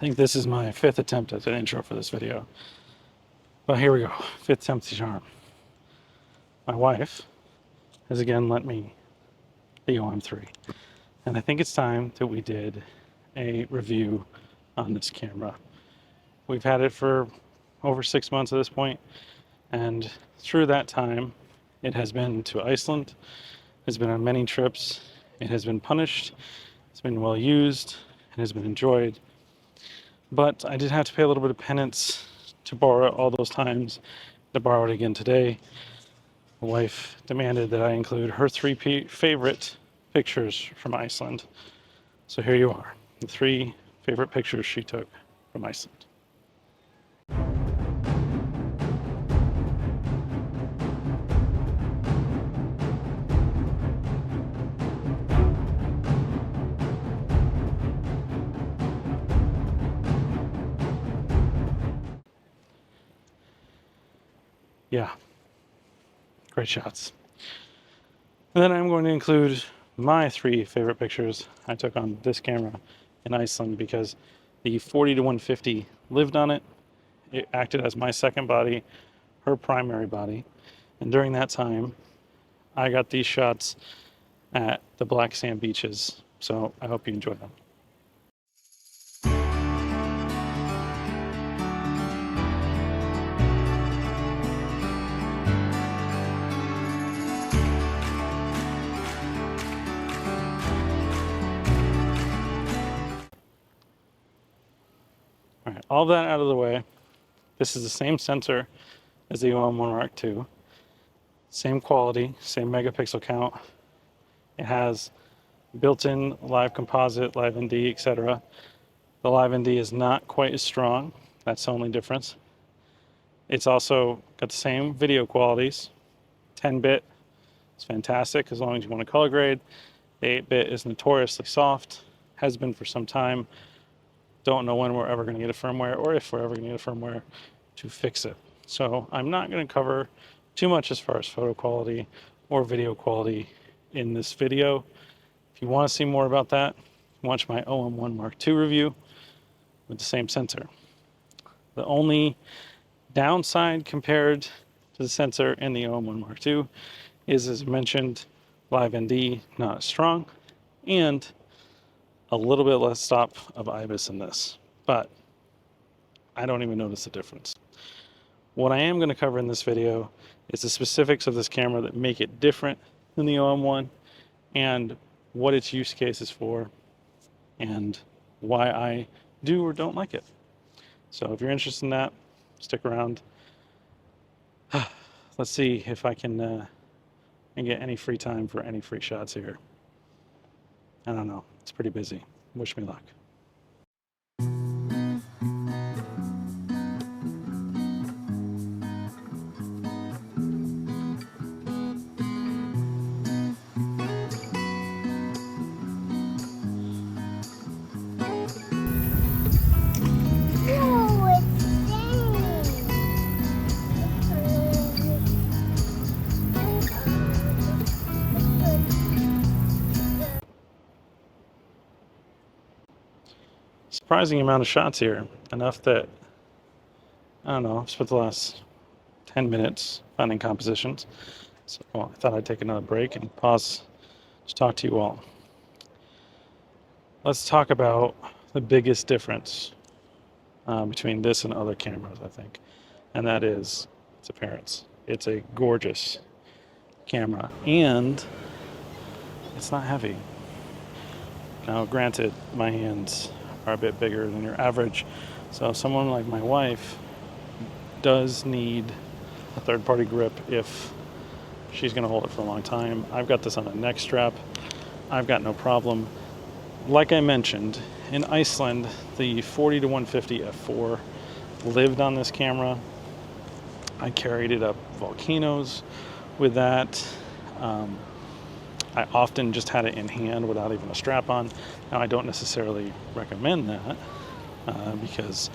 think this is my 5th attempt at an intro for this video. But here we go, 5th attempt to charm. My wife has again lent me the OM-3. And I think it's time that we did a review on this camera. We've had it for over 6 months at this point, and through that time, it has been to Iceland, has been on many trips, it has been punished, it's been well used, it has been enjoyed. But I did have to pay a little bit of penance to borrow it all those times, to borrow it again today. My wife demanded that I include her 3 favorite pictures from Iceland. So here you are, the 3 favorite pictures she took from Iceland. Yeah, great shots. And then I'm going to include my 3 favorite pictures I took on this camera in Iceland, because the 40-150 lived on it. It acted as my second body, her primary body. And during that time, I got these shots at the black sand beaches. So I hope you enjoy them. All right, all that out of the way, this is the same sensor as the OM-1 Mark II. Same quality, same megapixel count. It has built-in live composite, live ND, etc. The live ND is not quite as strong. That's the only difference. It's also got the same video qualities. 10-bit is fantastic as long as you want to color grade. The 8-bit is notoriously soft, has been for some time. Don't know when we're ever going to get a firmware, or if we're ever going to get a firmware to fix it. So I'm not going to cover too much as far as photo quality or video quality in this video. If you want to see more about that, watch my OM-1 Mark II review with the same sensor. The only downside compared to the sensor in the OM-1 Mark II is, as mentioned, live ND not as strong, and a little bit less stop of IBIS in this, but I don't even notice the difference. What I am going to cover in this video is the specifics of this camera that make it different than the OM-1, and what its use case is for, and why I do or don't like it. So if you're interested in that, stick around. Let's see if I can get any free time for any free shots here. I don't know. It's pretty busy. Wish me luck. Surprising amount of shots here, enough that, I don't know, I've spent the last 10 minutes finding compositions. So I thought I'd take another break and pause to talk to you all. Let's talk about the biggest difference between this and other cameras, I think, and that is its appearance. It's a gorgeous camera, and it's not heavy. Now, granted, my hands are a bit bigger than your average, so someone like my wife does need a third-party grip if she's going to hold it for a long time. I've got this on a neck strap. I've got no problem. Like I mentioned, in Iceland, the 40-150 f4 lived on this camera. I carried it up volcanoes with that. I often just had it in hand without even a strap on. Now, I don't necessarily recommend that because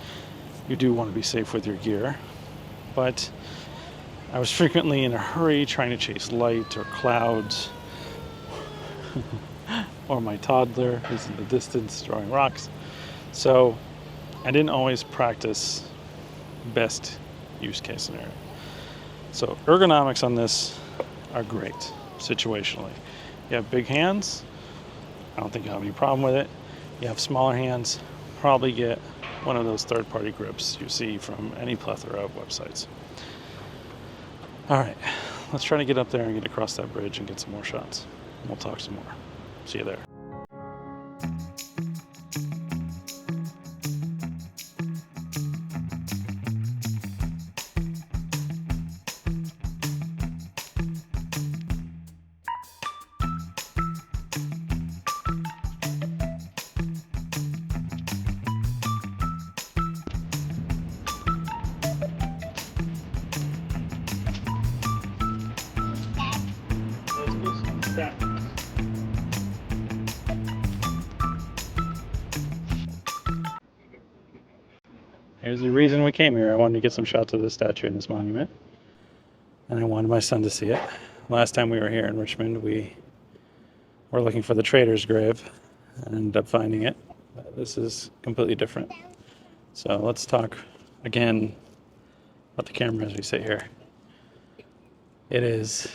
you do want to be safe with your gear. But I was frequently in a hurry trying to chase light or clouds, or my toddler who's in the distance throwing rocks. So I didn't always practice best use case scenario. So ergonomics on this are great situationally. You have big hands, I don't think you'll have any problem with it. You have smaller hands, probably get one of those third-party grips you see from any plethora of websites. All right, let's try to get up there and get across that bridge and get some more shots. We'll talk some more. See you there. Here's the reason we came here. I wanted to get some shots of this statue and this monument, and I wanted my son to see it. Last time we were here in Richmond, we were looking for the trader's grave and ended up finding it. This is completely different. So let's talk again about the camera as we sit here. It is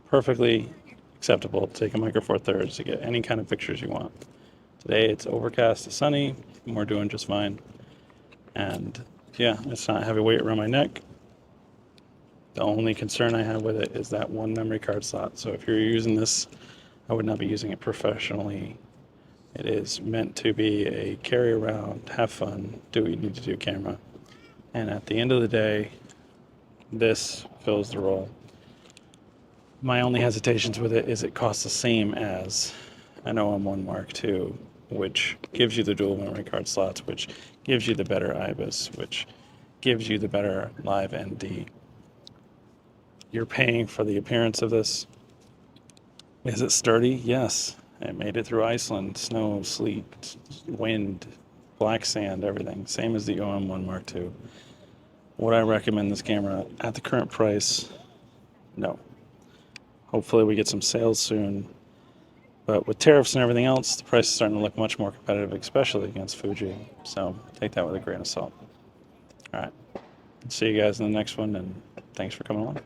perfectly acceptable to take a Micro Four Thirds to get any kind of pictures you want. Today it's overcast, it's sunny, and we're doing just fine. And yeah, it's not heavy weight around my neck. The only concern I have with it is that one memory card slot. So if you're using this, I would not be using it professionally. It is meant to be a carry around, have fun, do what you need to do camera. And at the end of the day, this fills the role. My only hesitations with it is it costs the same as an OM-1 Mark II, which gives you the dual memory card slots, which gives you the better IBIS, which gives you the better live ND. You're paying for the appearance of this. Is it sturdy? Yes. It made it through Iceland, snow, sleet, wind, black sand, everything. Same as the OM-1 Mark II. Would I recommend this camera at the current price? No. Hopefully we get some sales soon. But with tariffs and everything else, the price is starting to look much more competitive, especially against Fuji. So take that with a grain of salt. All right. See you guys in the next one, and thanks for coming along.